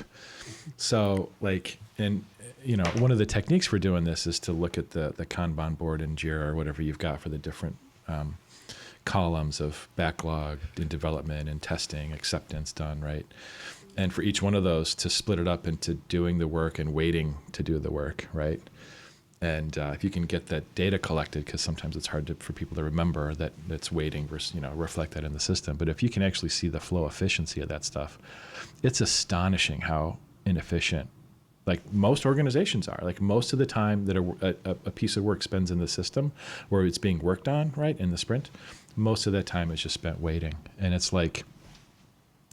So like, and you know, one of the techniques for doing this is to look at the Kanban board in Jira or whatever you've got for the different columns of backlog in development and testing, acceptance done, right? And for each one of those to split it up into doing the work and waiting to do the work, right? And if you can get that data collected, because sometimes it's hard for people to remember that it's waiting versus, you know, reflect that in the system. But if you can actually see the flow efficiency of that stuff, it's astonishing how inefficient, like most organizations are. Like most of the time that a piece of work spends in the system where it's being worked on, right, in the sprint, most of that time is just spent waiting. And it's like,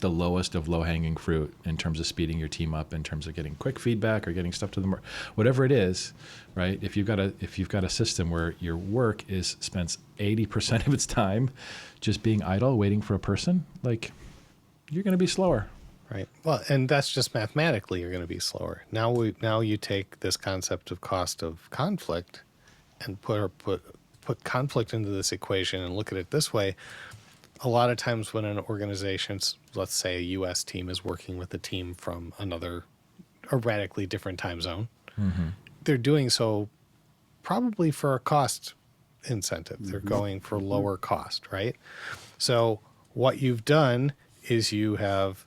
the lowest of low-hanging fruit in terms of speeding your team up, in terms of getting quick feedback or getting stuff to them, whatever it is, right? If you've got a system where your work is spent 80% of its time just being idle, waiting for a person, like, you're going to be slower. Right. Well, and that's just mathematically you're going to be slower. Now you take this concept of cost of conflict and put conflict into this equation and look at it this way. A lot of times when an organization's, let's say a US team is working with a team from a radically different time zone, they're doing so probably for a cost incentive. They're going for lower cost, right? So what you've done is you have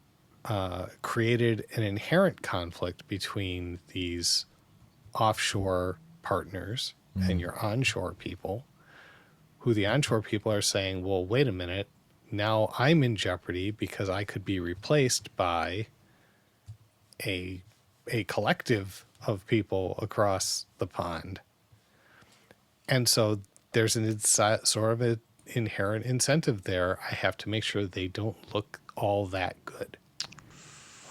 created an inherent conflict between these offshore partners and your onshore people, who the onshore people are saying, well, wait a minute, now I'm in jeopardy because I could be replaced by a collective of people across the pond. And so there's sort of an inherent incentive there. I have to make sure they don't look all that good.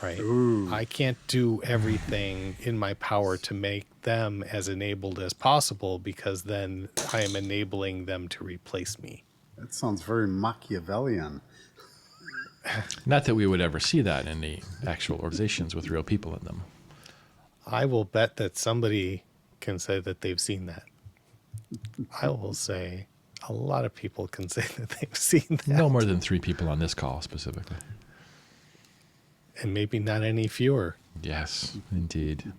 Right. Ooh. I can't do everything in my power to make them as enabled as possible, because then I am enabling them to replace me. That sounds very Machiavellian. Not that we would ever see that in the actual organizations with real people in them. I will bet that somebody can say that they've seen that. I will say a lot of people can say that they've seen that. No more than 3 people on this call specifically. And maybe not any fewer. Yes, indeed.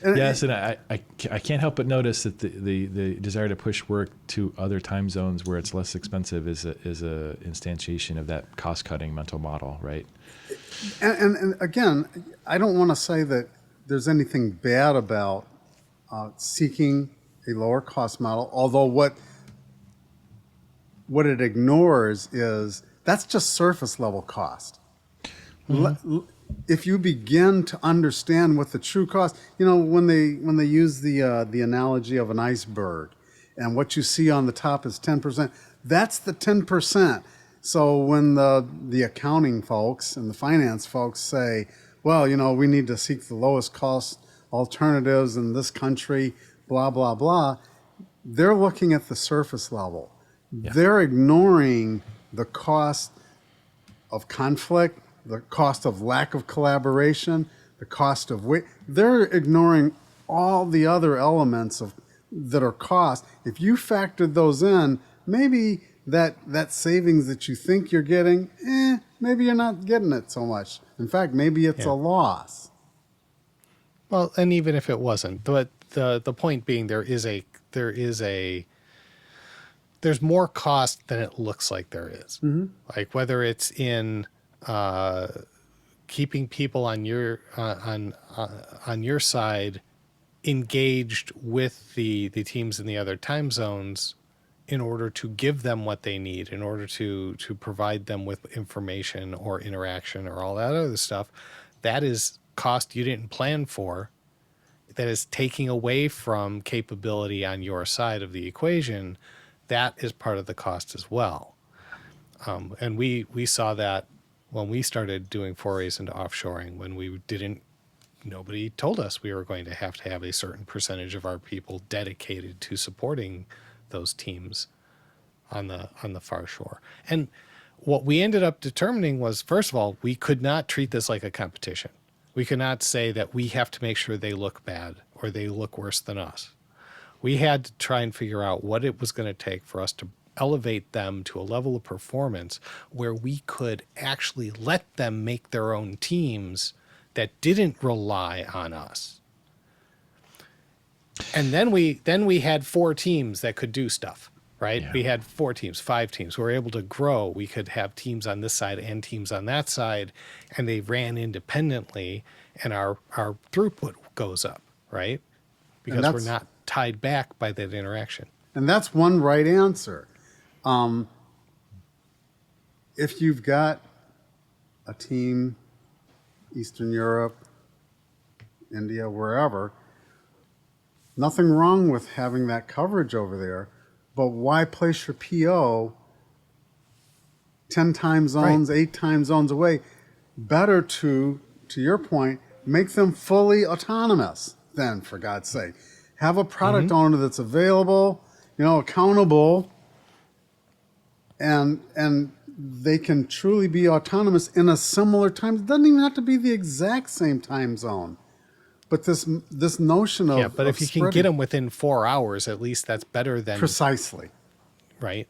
Yes, and I can't help but notice that the desire to push work to other time zones where it's less expensive is a instantiation of that cost-cutting mental model, right? And again, I don't want to say that there's anything bad about seeking a lower cost model, although what it ignores is that's just surface level cost. If you begin to understand what the true cost, when they use the analogy of an iceberg, and what you see on the top is 10%, that's the 10%. So when the accounting folks and the finance folks say, well, we need to seek the lowest cost alternatives in this country, blah, blah, blah, they're looking at the surface level. Yeah. They're ignoring the cost of conflict, the cost of lack of collaboration, the cost of weight. They're ignoring all the other elements that are cost. If you factored those in, maybe that savings that you think you're getting, maybe you're not getting it so much. In fact, maybe it's a loss. Well, and even if it wasn't, but the point being, there's more cost than it looks like there is. Mm-hmm. Like whether it's in keeping people on your side engaged with the teams in the other time zones in order to give them what they need, in order to provide them with information or interaction or all that other stuff. That is cost you didn't plan for. That is taking away from capability on your side of the equation. That is part of the cost as well. And we saw that when we started doing forays into offshoring, when nobody told us we were going to have a certain percentage of our people dedicated to supporting those teams on the far shore. And what we ended up determining was, first of all, we could not treat this like a competition. We could not say that we have to make sure they look bad or they look worse than us. We had to try and figure out what it was going to take for us to elevate them to a level of performance where we could actually let them make their own teams that didn't rely on us. And then we had 4 teams that could do stuff, right? Yeah. We had 4 teams, 5 teams. We were able to grow. We could have teams on this side and teams on that side, and they ran independently, and our throughput goes up, right? Because we're not tied back by that interaction. And that's one right answer. If you've got a team, Eastern Europe, India, wherever, nothing wrong with having that coverage over there, but why place your PO? 'Cause you're going to have to pay for that coverage. And that's one right answer. If you've got a team, Eastern Europe, India, wherever, nothing wrong with having that coverage over there, but why place your PO? 'Cause you're going to have to pay for that coverage. And that's one right answer. 10 time zones, 8 time zones away. Better to your point, make them fully autonomous then, for God's sake. Have a product owner that's available, accountable, and they can truly be autonomous in a similar time. It doesn't even have to be the exact same time zone. But this notion of but if you can get them within 4 hours, at least that's better than precisely. Right.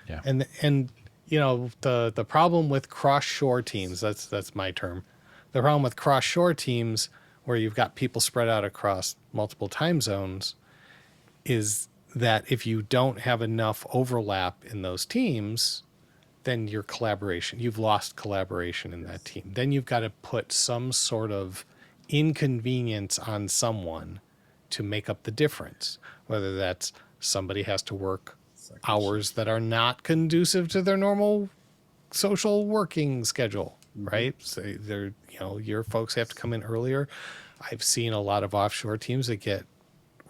Yeah. And the problem with cross-shore teams, that's my term. The problem with cross-shore teams where you've got people spread out across multiple time zones is that if you don't have enough overlap in those teams, then you've lost collaboration in that team. Then you've got to put some sort of inconvenience on someone to make up the difference, whether that's somebody has to work hours that are not conducive to their normal social working schedule, right? So your folks have to come in earlier. I've seen a lot of offshore teams that get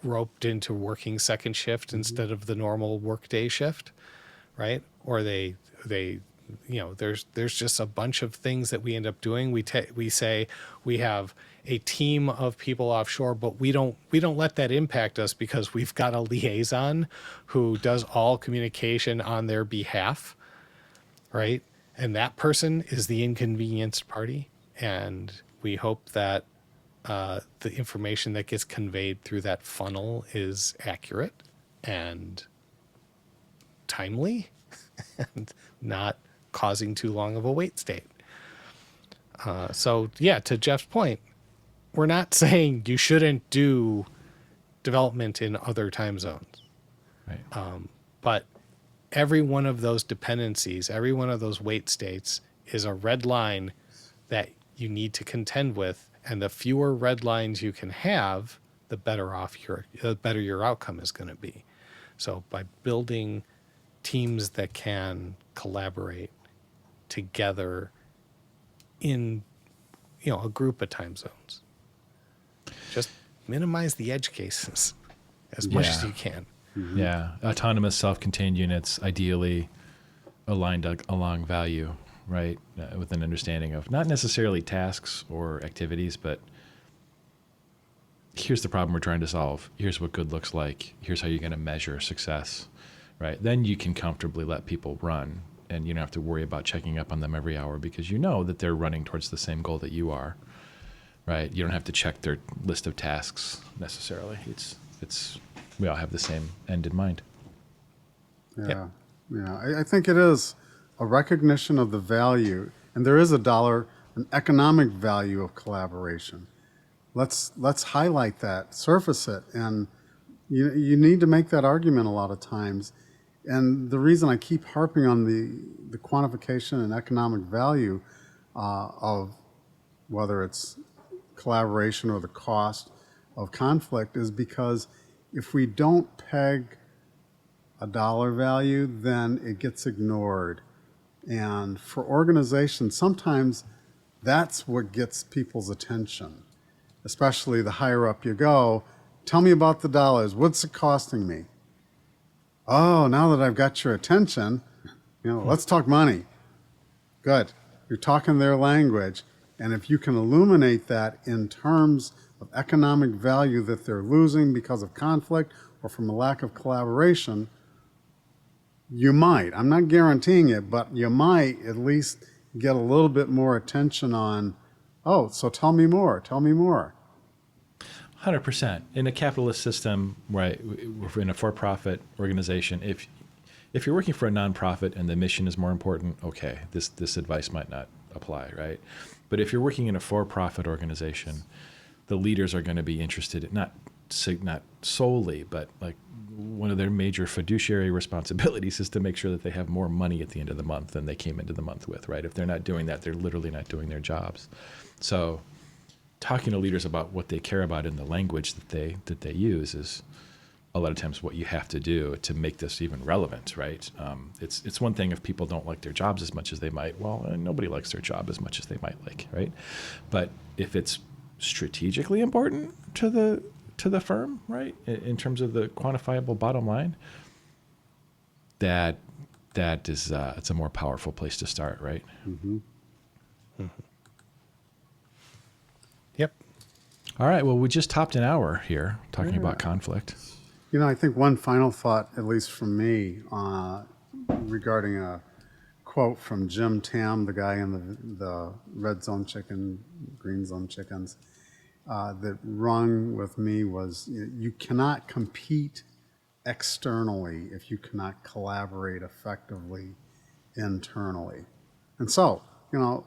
roped into working second shift instead of the normal workday shift, right? Or they there's just a bunch of things that we end up doing. We say we have a team of people offshore, but we don't let that impact us because we've got a liaison who does all communication on their behalf, right? And that person is the inconvenienced party. And we hope that the information that gets conveyed through that funnel is accurate and timely and not causing too long of a wait state. To Jeff's point, we're not saying you shouldn't do development in other time zones. Right. But every one of those dependencies, every one of those wait states is a red line that you need to contend with. And the fewer red lines you can have, the better your outcome is going to be. So by building teams that can collaborate together in a group of time zones, just minimize the edge cases as much as you can. Yeah. Autonomous self-contained units, ideally aligned along value, right? With an understanding of not necessarily tasks or activities, but here's the problem we're trying to solve. Here's what good looks like. Here's how you're going to measure success, right? Then you can comfortably let people run, and you don't have to worry about checking up on them every hour because you know that they're running towards the same goal that you are, right? You don't have to check their list of tasks necessarily. It's we all have the same end in mind. Yeah. I think it is a recognition of the value, and there is an economic value of collaboration. Let's highlight that, surface it, and you need to make that argument a lot of times. And the reason I keep harping on the quantification and economic value of whether it's collaboration or the cost of conflict is because if we don't peg a dollar value, then it gets ignored. And for organizations, sometimes that's what gets people's attention, especially the higher up you go. Tell me about the dollars. What's it costing me? Oh, now that I've got your attention, let's talk money. Good. You're talking their language. And if you can illuminate that in terms of economic value that they're losing because of conflict or from a lack of collaboration, you might. I'm not guaranteeing it, but you might at least get a little bit more attention on, oh, so tell me more. 100%. In a capitalist system, right, we're in a for-profit organization. If you're working for a nonprofit and the mission is more important, okay, this advice might not apply, right? But if you're working in a for-profit organization, the leaders are going to be interested in not solely, but like one of their major fiduciary responsibilities is to make sure that they have more money at the end of the month than they came into the month with, right? If they're not doing that, they're literally not doing their jobs. So talking to leaders about what they care about in the language that they use is a lot of times what you have to do to make this even relevant, right? It's one thing if people don't like their jobs as much as they might. Well, nobody likes their job as much as they might like, right? But if it's strategically important to the firm, right, in terms of the quantifiable bottom line, that that is it's a more powerful place to start, right? Yep. All right. Well, we just topped an hour here talking about conflict. You know, I think one final thought, at least from me, regarding a quote from Jim Tam, the guy in the red zone chicken, green zone chickens, that rung with me was, you cannot compete externally if you cannot collaborate effectively internally. And so, you know,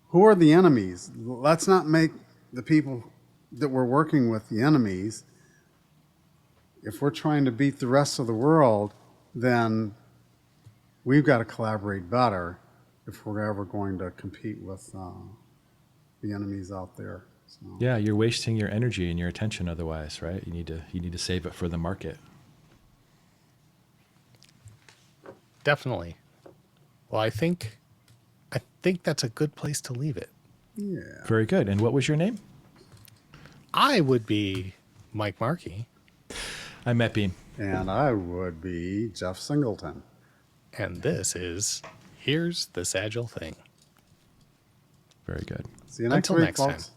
who are the enemies? Let's not make the people that we're working with the enemies. If we're trying to beat the rest of the world, then we've got to collaborate better if we're ever going to compete with the enemies out there. So, Yeah, you're wasting your energy and your attention otherwise, right? You need to save it for the market. Definitely. Well, I think that's a good place to leave it. yeah. Very good. And what was your name? I would be Mike Markey, I'm Matt Beam. And I would be Jeff Singleton. and this is Here's This Agile Thing. Very good. See you next Until week, next time. folks.